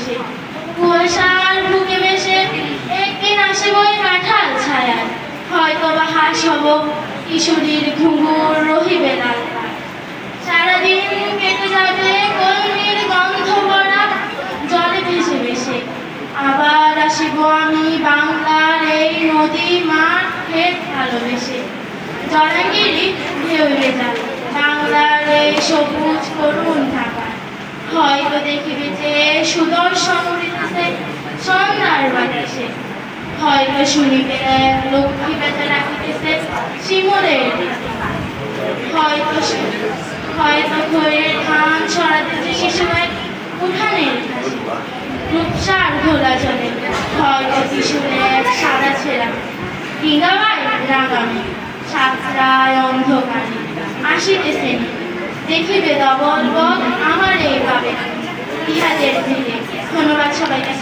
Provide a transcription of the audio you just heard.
দেশে কুয়াশার বুকে বেশে একদিন আসিব ওই কাঁঠাল ছায়া হয়তো বা হাস হব কিশোরীর ঘুঙুর রহিবে লাল সারাদিন কেটে যাবে কলমির গন্ধ ভরা জলে ভেসে ভেসে আবার আসিব আমি বাংলার এই নদী মাঠ ক্ষেত ভালোবেসে জলাঙ্গিরি ঢেউয়ে যাবে বাংলার এই সবুজ করুণ ঢাকা হয়তো দেখিবে যে সুদর্শন উড়িতেছে সন্ধ্যার বাতাসে হয়তো শুনিবে লক্ষ্মী বেজা রাখিতেছে শিমুলের হয়তো ঘরের ধান ছড়াতেছে শিশুরা উঠানের ঘাসে রূপসার ঘোলা চলে হয়তো কিশোরের সাদা ছেঁড়া ডিঙ্গাবাই রাগামে সাতটায় অন্ধকারে আসিতেছে দেখিবে দবল বল আমার এই ভাবে ইহাদের দিকে ধন্যবাদ সবাইকে।